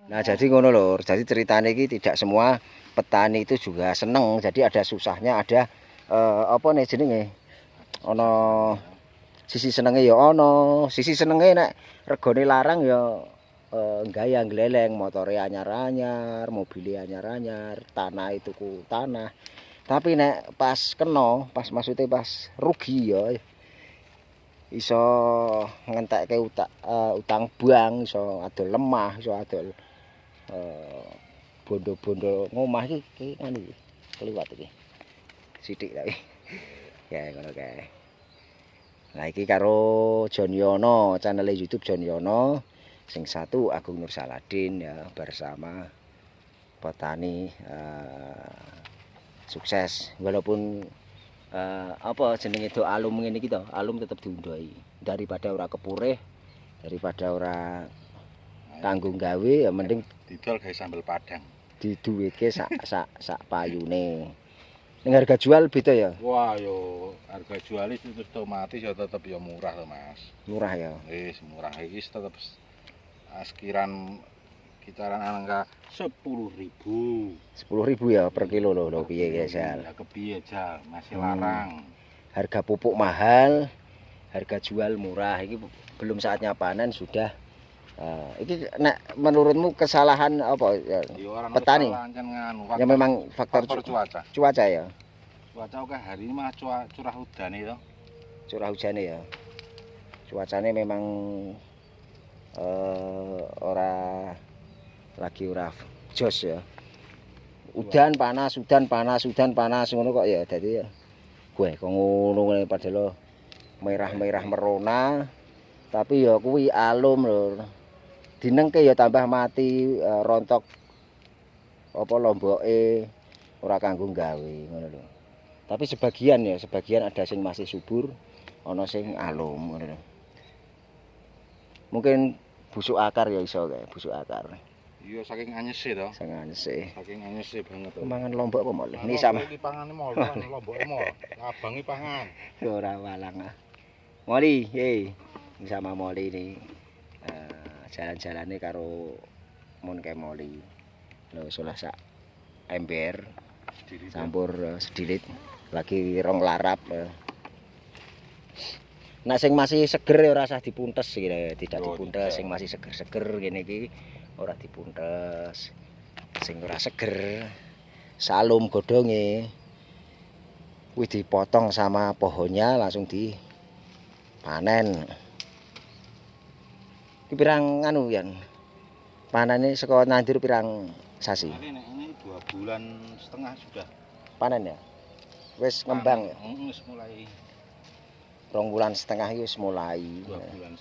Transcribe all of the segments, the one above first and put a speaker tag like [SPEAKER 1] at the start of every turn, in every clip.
[SPEAKER 1] Nah, jadi ngono lho. Jadi ceritanya ini tidak semua petani itu juga seneng. Jadi ada susahnya, ada apa nih jenenge? Ono sisi senenge ya ono, sisi senenge nek regane larang ya gaya gleleng, motore anyar-anyar, mobilnya anyar-anyar, tanah itu ku tanah. Tapi nek pas kena, pas maksudnya pas rugi ya iso ngentekke utang bank, iso adol lemah, iso adol bondo-bondo ngomah iki ngene iki. Kliwat iki. Sithik tapi. Ya ngono kae. Nah iki karo John Yono, channel YouTube John Yono. Sing satu Agung Nur Saladin ya bersama petani sukses walaupun apa jenenge do alum ngene iki to, alum tetep diundhahi daripada ora kepurih, daripada ora kanggo gawe ya mending
[SPEAKER 2] didol gawe sambel padang.
[SPEAKER 1] Diduweke sak payune. Ning harga jual beda ya?
[SPEAKER 2] Wah yo harga jual itu otomatis ya tetep ya murah to Mas.
[SPEAKER 1] Murah ya.
[SPEAKER 2] Wis murah iki tetep kisaran angka 10.000.
[SPEAKER 1] 10.000 ya per kilo lho piye ya Jal?
[SPEAKER 2] Ya kepiye Jal, masih larang.
[SPEAKER 1] Harga pupuk mahal, harga jual murah. Ini belum saatnya panen sudah. Ini nek menurutmu kesalahan apa ya, petani? Ya memang faktor
[SPEAKER 2] cuaca.
[SPEAKER 1] Cuaca ya.
[SPEAKER 2] Cuaca oke hari ini mah curah hujan itu.
[SPEAKER 1] Curah hujan ya. Cuacanya memang ora jos ya. Udan panas ngono kok ya. Dadi ya gue kok ngono padahal merah-merah merona. Tapi ya kuwi alum lho. Dinengke ya tambah mati rontok apa lomboke ora kanggo gawe ngono lho. Tapi sebagian ada sing masih subur, ana sing alum ngono lho. Mungkin busuk akar ya iso kae, busuk akar.
[SPEAKER 2] Iya saking anyese to.
[SPEAKER 1] Saking anyese.
[SPEAKER 2] Saking anyese banget to.
[SPEAKER 1] Mangan lombok apa mole? Ini sama.
[SPEAKER 2] Iki pangane mol, lomboke mol. Abangi pangan.
[SPEAKER 1] Ora walang ah. Moli, hei. Sama Moli ini jalan-jalannya karo mun ke Moli. Lho salah sak ember campur sedilit lagi rong larap. Nah sing masih seger ora usah dipuntes iki, tidak dipuntes sing masih seger-seger ngene iki ora dipuntes. Sing ora seger salum godhonge kuwi dipotong sama pohonnya langsung dipanen. Iki pirang anu yan. Panene saka nandur pirang sasi?
[SPEAKER 2] Ini 2,5 bulan sudah.
[SPEAKER 1] Panen ya? Wis ngembang ya?
[SPEAKER 2] Wis mulai
[SPEAKER 1] 2,5 bulan wis mulai.
[SPEAKER 2] 2,5 bulan.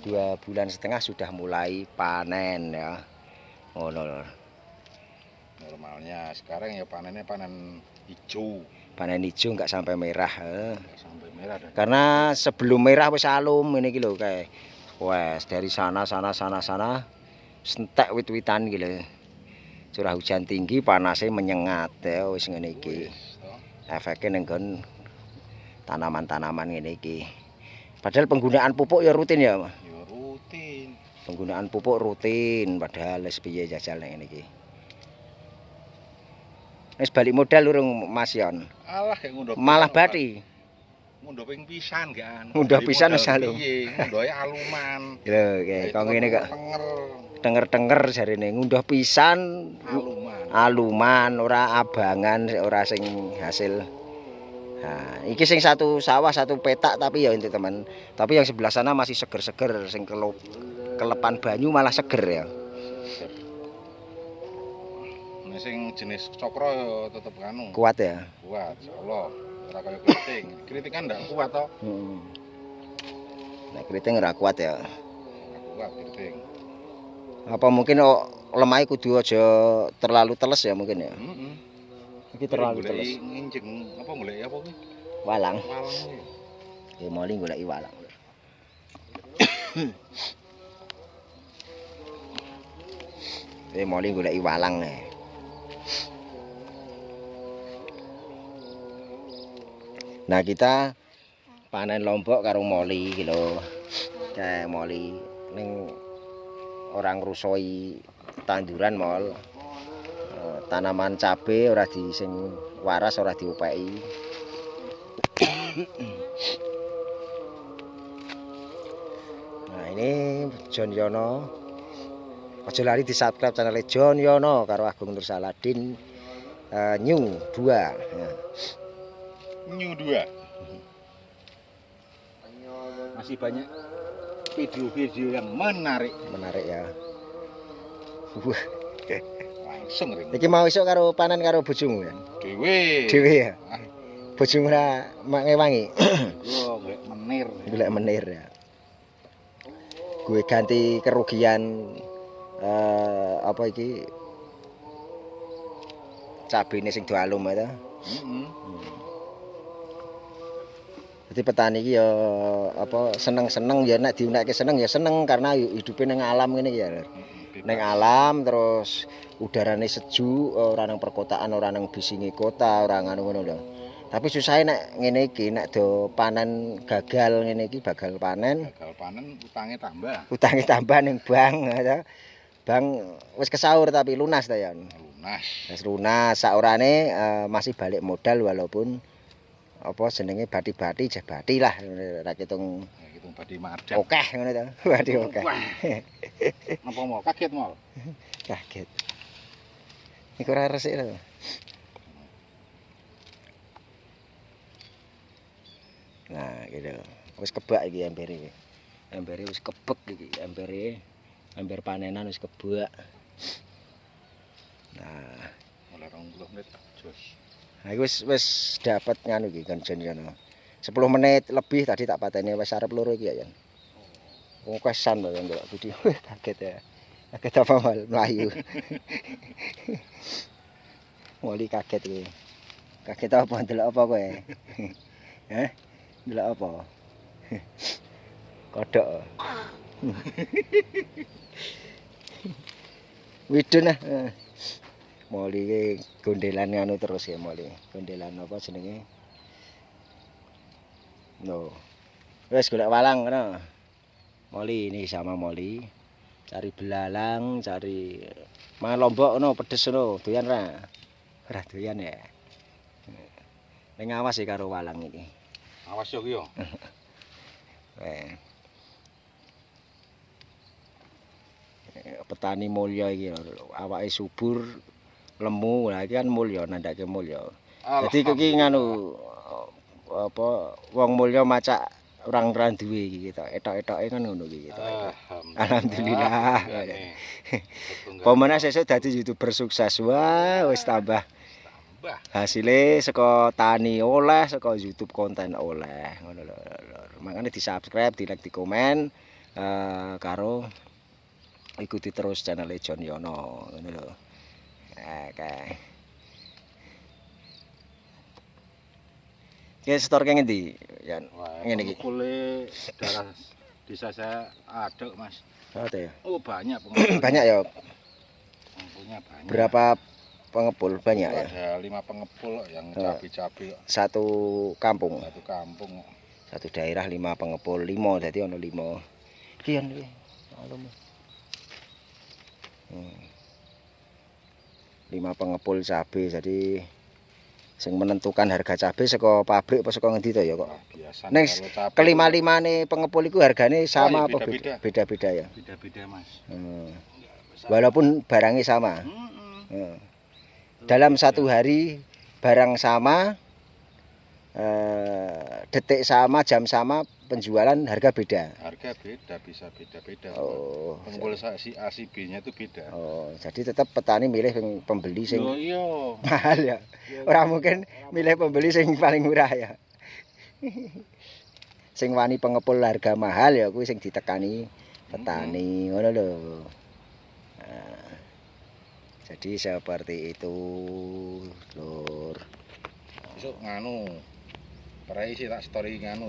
[SPEAKER 1] 2,5 bulan sudah mulai panen ya. Ngono lho.
[SPEAKER 2] Normalnya sekarang ya panennya panen hijau.
[SPEAKER 1] Panen hijau enggak sampai merah.
[SPEAKER 2] Enggak sampai merah.
[SPEAKER 1] Karena sebelum merah wis alum ngene iki lho kae. Wes dari sana sentek wit-witan iki lho. Curah hujan tinggi, panasnya menyengat ya wis ngene iki. Efeknya ning nggon tanaman-tanaman ngene iki. Padahal penggunaan pupuk ya rutin ya, Mas.
[SPEAKER 2] Ya rutin.
[SPEAKER 1] Penggunaan pupuk rutin padahal wis piye jajal nek ngene iki. Wis balik modal urung Mas Yon.
[SPEAKER 2] Alah kayak ngundok.
[SPEAKER 1] Malah bati.
[SPEAKER 2] Ngundok ping pisan kan.
[SPEAKER 1] Ngundok pisan wis alum.
[SPEAKER 2] Ngundoke aluman.
[SPEAKER 1] Lho, kok ngene kok. Denger-denger jarine ngunduh pisan aluman ora abangan ora sing hasil. Nah, iki sing satu sawah satu petak tapi ya untuk teman. Tapi yang sebelah sana masih seger-seger sing kelepan banyu malah seger ya.
[SPEAKER 2] Nek sing jenis cokro ya tetep anu.
[SPEAKER 1] Kuat ya.
[SPEAKER 2] Kuat, insyaallah. Ora kaya keriting. Keriting kan ndak kuat to.
[SPEAKER 1] Nek keriting ora kuat ya.
[SPEAKER 2] Kuat keriting.
[SPEAKER 1] Apa mungkin lemahnya kudu aja terlalu teles ya mungkin ya. Iki terlalu teles.
[SPEAKER 2] Nginjeng apa golek apa kuwi?
[SPEAKER 1] Walang.
[SPEAKER 2] Walang kuwi.
[SPEAKER 1] Ya moli goleki walang. Moli goleki walang nih. Nah kita panen lombok karo Moli iki lho. Kayak Moli ning orang rusoi tanduran mol. Tanaman cabe ora di sing waras ora diupeki. Nah, ini John Yono. Aja lali di subscribe channel John Yono karo Agung Nur Saladin New 2. Ya.
[SPEAKER 2] New 2. Masih banyak video-video yang menarik.
[SPEAKER 1] Menarik ya.
[SPEAKER 2] Langsung ring.
[SPEAKER 1] Iki mau isuk karo panen karo bojomu ya. Dewe ya. Bojomu ora ngewangi.
[SPEAKER 2] Yo golek menir.
[SPEAKER 1] Golek menir ya. Gue ganti kerugian apa iki cabene sing do alum itu. Jadi petani iki ya apa seneng-seneng ya nek diunekke seneng ya seneng karena hidupe ning alam ngene ya. Ning alam terus udarane sejuk, ora nang perkotaan, ora nang bisinge kota, ora ngono lho. Tapi susah nek ngene iki nek do panen gagal ngene iki bagal panen.
[SPEAKER 2] Gagal panen utange tambah.
[SPEAKER 1] Utange tambah ning bank ya. Bang wis kesaur tapi lunas ta ya.
[SPEAKER 2] Lunas.
[SPEAKER 1] Wis lunas saurane masih balik modal walaupun apa jenenge bati-bati jabati lah ra kitung
[SPEAKER 2] bati madang.
[SPEAKER 1] Okeh ngono to. Bati okeh.
[SPEAKER 2] Napa mau kaget mal?
[SPEAKER 1] Kaget. Iku ora resik lho. Nah, gitu. Wis kebak iki embere iki. Embere wis kebek iki embere. Ember panenan wis kebak. Nah,
[SPEAKER 2] mulai 20 menit jos.
[SPEAKER 1] Nah, wis dapat nganu iki kan John Yono. 10 menit lebih tadi tak pateni wis arep loro iki ya. Wong kesan lho yang delok video. Kaget ya. Kaget apa mal mlayu. Moli kaget iki. Kaget apa delok apa kowe? Heh? Delok apa? Kodok. Widun ah. Moli iki gondelan nganu terus ya moli. Gondelan apa jenenge? No. Wes golek walang ngono. Moli ini sama moli. Cari belalang, cari mangan lombok ngono, pedes ngono, doyan ra? Ora doyan ya. Ning awas sih karo walang iki.
[SPEAKER 2] Awas yo ki yo.
[SPEAKER 1] Petani mulya iki awake subur, lemu. Lah iki kan mulya nandake mulya. Dadi iki nganu apa wong mulya macak orang duwe iki gitu. Etok-etoke kan ngono iki gitu. Alhamdulillah. Pemene sesuk dadi YouTuber sukses. Wah, wis tambah. Hasilnya saka tani oleh, saka YouTube konten oleh. Ngono lho. Makane di-subscribe, di-like, di-komen karo ikuti terus channel John Yono ngono lho. Oke. Ki setor kene ndi? Yan. Ngene iki.
[SPEAKER 2] Kule darah desa saya ada, Mas.
[SPEAKER 1] Ada ya?
[SPEAKER 2] Oh, banyak pengepul.
[SPEAKER 1] Banyak ya.
[SPEAKER 2] Pengepulnya banyak.
[SPEAKER 1] Berapa pengepul banyak ya?
[SPEAKER 2] Ada 5 pengepul yang cabai-cabai.
[SPEAKER 1] Satu kampung.
[SPEAKER 2] Satu kampung.
[SPEAKER 1] Satu daerah 5 pengepul, 5 dadi ono 5. Kian iki. Alum. 5 pengepul cabai jadi sing menentukan harga cabai saka pabrik apa saka ngendi to ya kok.
[SPEAKER 2] Biasa.
[SPEAKER 1] Ning kelima-limane pengepul iku hargane sama apa beda-beda ya?
[SPEAKER 2] Beda-beda, Mas.
[SPEAKER 1] Walaupun barangnya sama. Dalam satu hari barang sama, detik sama, jam sama, penjualan harga beda.
[SPEAKER 2] Harga beda, bisa beda-beda.
[SPEAKER 1] Oh,
[SPEAKER 2] pengepul si A si B-nya itu beda.
[SPEAKER 1] Oh, jadi tetap petani milih pembeli sing
[SPEAKER 2] iya.
[SPEAKER 1] mahal ya. Ora mungkin milih pembeli sing paling murah ya. Sing wani pengepul harga mahal ya kuwi sing ditekani petani ngono lho. Nah, jadi seperti itu, Lur.
[SPEAKER 2] Besok nganu. Perai sih tak story nganu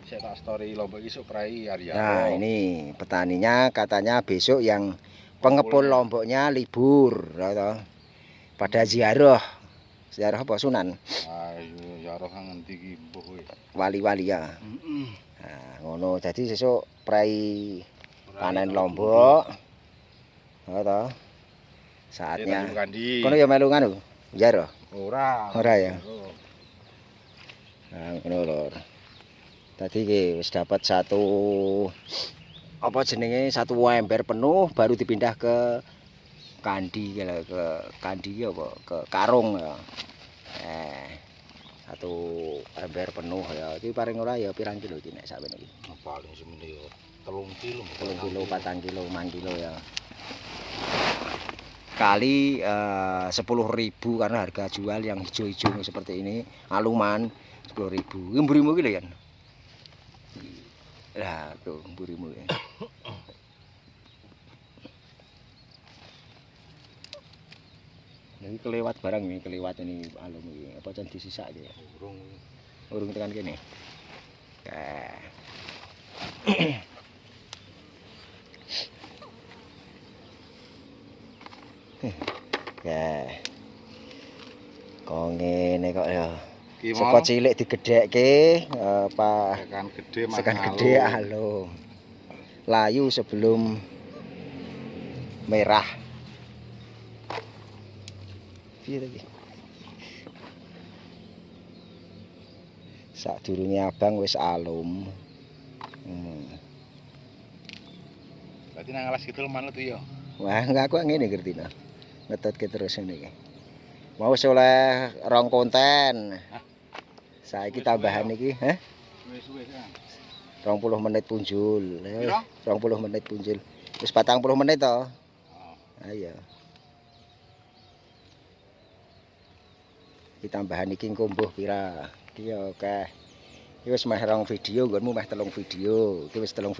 [SPEAKER 2] saya tak story Lombok isuk perai Arya.
[SPEAKER 1] Nah, ini petaninya katanya besok yang pengepul Lomboknya libur, atau pada ziarah. Ziarah apa Sunan?
[SPEAKER 2] Ayo ziarah ngendi iki mbuh kowe.
[SPEAKER 1] Wali-wali ya. Nah, ngono. Jadi sesuk perai panen Lombok. Oh toh.
[SPEAKER 2] Iki
[SPEAKER 1] Saatnya.
[SPEAKER 2] bukan di.
[SPEAKER 1] Kono ya melu nganu. Jaro.
[SPEAKER 2] Ora.
[SPEAKER 1] Ora ya. Nah, ngono lho. Tadi wis dapat satu apa jenenge satu ember penuh baru dipindah ke kandi ke kandi apa ke karung ya. Satu ember penuh ya. Iki paling ora ya pirang kilo iki nek sakmene iki.
[SPEAKER 2] Paling semene yo 3 kilo.
[SPEAKER 1] 3 kilo, 4 kilo, 5 kilo ya. Kali 10.000 karena harga jual yang hijau-hijau seperti ini aluman 10.000. Iki mburimu iki lho ya. Lah tuh mburimu ya. Ini kelewat barang nih, kelewat ini alum ini. Apa can disisake ya? Urung tekan kene. Nah. Ya. Kok ngene kok ya. Saka cilik digedhekke apa sekan gede alum. Layu sebelum merah. Piye iki? Sadurunge abang wis alum.
[SPEAKER 2] Berarti nang alas gitu manut ya.
[SPEAKER 1] Wah, enggak aku ngene ngertina. Ngetutke terus ngene iki. Mau oleh rong konten. Saiki tambahan iki, heh?
[SPEAKER 2] Suwe-suwe kan.
[SPEAKER 1] 20 menit punjul. 20 menit punjul. Wis 40 menit to. Ayo. Iki tambahan iki engko pira? Iki ya akeh. Iki wis meh 2 video, nggonmu meh 3 video. Iki wis 3